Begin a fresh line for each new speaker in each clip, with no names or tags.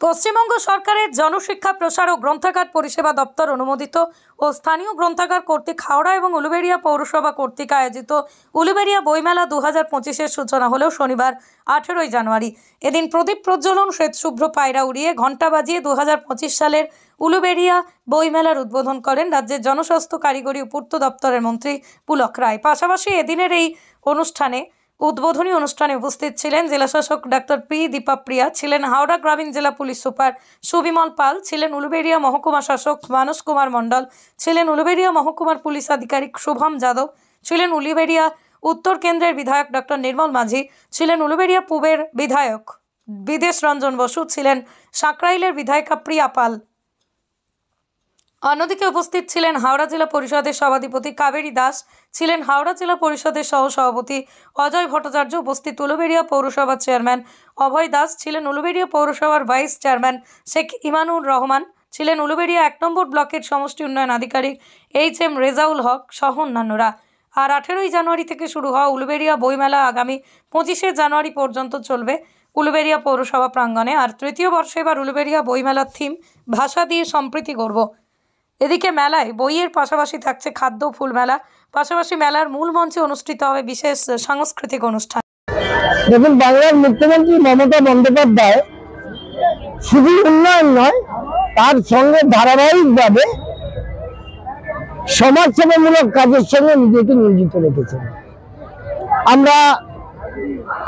পশ্চিমবঙ্গ সরকারের জনশিক্ষা প্রসার ও গ্রন্থাগার পরিষেবা দপ্তর অনুমোদিত ও স্থানীয় গ্রন্থাগার কর্তৃক হাওড়া এবং উলুবেড়িয়া পৌরসভা কর্তৃক আয়োজিত উলুবেড়িয়া বইমেলা 2025-এর সূচনা হলো শনিবার 18 জানুয়ারি। এদিন প্রদীপ প্রজ্বলন, শ্বেতশুভ্র পায়রা উড়িয়ে ঘণ্টা বাজিয়ে 2025 সালের উলুবেড়িয়া বইমেলার উদ্বোধন করেন রাজ্যের জনস্বাস্থ্য কারিগরি ও পূর্ত দপ্তরের মন্ত্রী পুলক রায়। পাশাপাশি এদিনের এই উদ্বোধনী অনুষ্ঠানে উপস্থিত ছিলেন জেলাশাসক ডাক্তার পি দীপাপ্রিয়া, ছিলেন হাওড়া গ্রামীণ জেলা পুলিশ সুপার সুবিমল পাল, ছিলেন উলুবেড়িয়া মহকুমা শাসক মানস কুমার মণ্ডল, ছিলেন উলুবেড়িয়া মহকুমার পুলিশ আধিকারিক শুভম যাদব, ছিলেন উলুবেড়িয়া উত্তর কেন্দ্রের বিধায়ক ডক্টর নির্মল মাঝি, ছিলেন উলুবেড়িয়া পূবের বিধায়ক বিদেশ রঞ্জন বসু, ছিলেন সাঁকরাইলের বিধায়িকা প্রিয়া পাল। অন্যদিকে উপস্থিত ছিলেন হাওড়া জেলা পরিষদের সভাধিপতি কাবেরী দাস, ছিলেন হাওড়া জেলা পরিষদের সহসভাপতি অজয় ভট্টাচার্য, উপস্থিত উলুবেড়িয়া পৌরসভার চেয়ারম্যান অভয় দাস, ছিলেন উলুবেড়িয়া পৌরসভার ভাইস চেয়ারম্যান শেখ ইমানুর রহমান, ছিলেন উলুবেড়িয়া 1 নম্বর ব্লকের সমষ্টি উন্নয়ন আধিকারিক HM রেজাউল হক সহ অন্যান্যরা। আর 18 জানুয়ারি থেকে শুরু হওয়া উলুবেড়িয়া বইমেলা আগামী 25 জানুয়ারি পর্যন্ত চলবে উলুবেড়িয়া পৌরসভা প্রাঙ্গণে। আর তৃতীয় বর্ষে এবার উলুবেড়িয়া বইমেলার থিম ভাষা দিয়ে সম্প্রীতি গর্ব। এদিকে মেলায় বইয়ের পাশাপাশি থাকছে খাদ্য ফুল মেলা, পাশাপাশি মেলার মূল মঞ্চে অনুষ্ঠিত হবে বিশেষ সাংস্কৃতিক অনুষ্ঠান।
দেখুন, বাংলার মুখ্যমন্ত্রী মমতা বন্দ্যোপাধ্যায় শুধু উন্নয়ন নয়, তার সঙ্গে ধারাবাহিকভাবে সমাজসেবামূলক কাজের সঙ্গে নিজেকে নিয়োজিত রেখেছেন। আমরা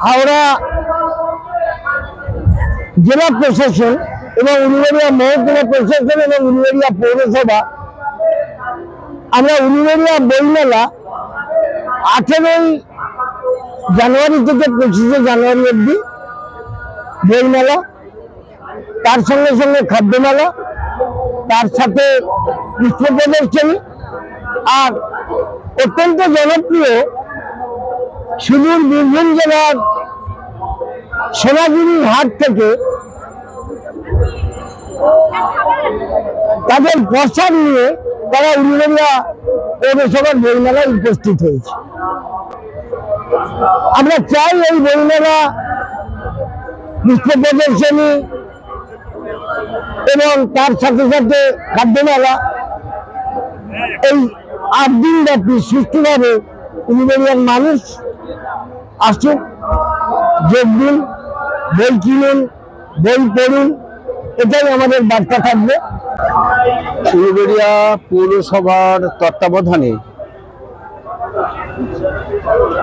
হাওড়া জেলা প্রশাসন এবং উলুবেড়িয়া মহকুমা প্রশাসন এবং উলুবেড়িয়া পৌরসভা আমরা উলুবেড়িয়া বইমেলা 18 জানুয়ারি থেকে 25 জানুয়ারি অবধি বইমেলা, তার সঙ্গে সঙ্গে খাদ্য মেলা, তার সাথে পুষ্প প্রদর্শনী, আর অত্যন্ত জনপ্রিয় সুদূর বীরভূম জেলার সোনাঝুরির হাট থেকে তাদের প্রচার নিয়ে তারা উলুবেড়িয়া পৌরসভার বইমেলায় উপস্থিত হয়েছে। আমরা চাই এই বইমেলা, পুষ্প প্রদর্শনী এবং তার সাথে সাথে খাদ্য মেলা এই 8 দিন ব্যাপী সুষ্ঠুভাবে উলুবেড়িয়ার মানুষ আসুক, যোগ দিন, বই কিনুন, বই পড়ুন, এটাই আমাদের বার্তা থাকবে।
উলুবেড়িয়া পৌরসভার তত্ত্বাবধানে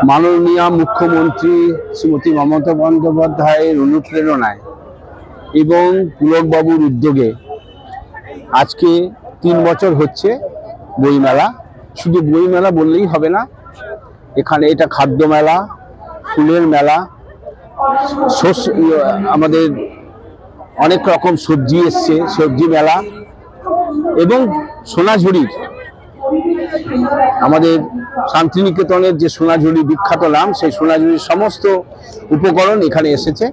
মাননীয় মুখ্যমন্ত্রী শ্রীমতী মমতা বন্দ্যোপাধ্যায়ের অনুপ্রেরণায় এবং পুলকবাবুর উদ্যোগে আজকে 3 বছর হচ্ছে বইমেলা। শুধু বইমেলা বললেই হবে না, এখানে এটা খাদ্য মেলা, ফুলের মেলা, আমাদের অনেক রকম সবজি এসছে, সবজি মেলা, এবং সোনাঝুরির আমাদের শান্তিনিকেতনের যে সোনাঝুরি বিখ্যাত নাম, সেই সোনাঝুরির সমস্ত উপকরণ এখানে এসেছে।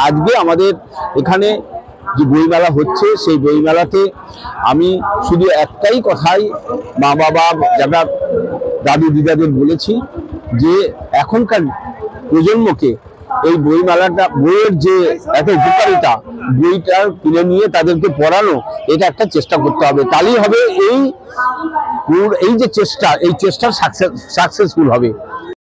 আজকে আমাদের এখানে যে বইমেলা হচ্ছে, সেই বইমেলাতে আমি শুধু একটাই কথাই মা বাবা যারা দাদু দিদাদের বলেছি যে এখনকার প্রজন্মকে এই বইমেলাটা, বইয়ের যে এত উপকারিতা, বইটা কিনে নিয়ে তাদেরকে পড়ানো, এটা একটা চেষ্টা করতে হবে। তাহলেই হবে এই যে চেষ্টা, এই চেষ্টা সাকসেসফুল হবে।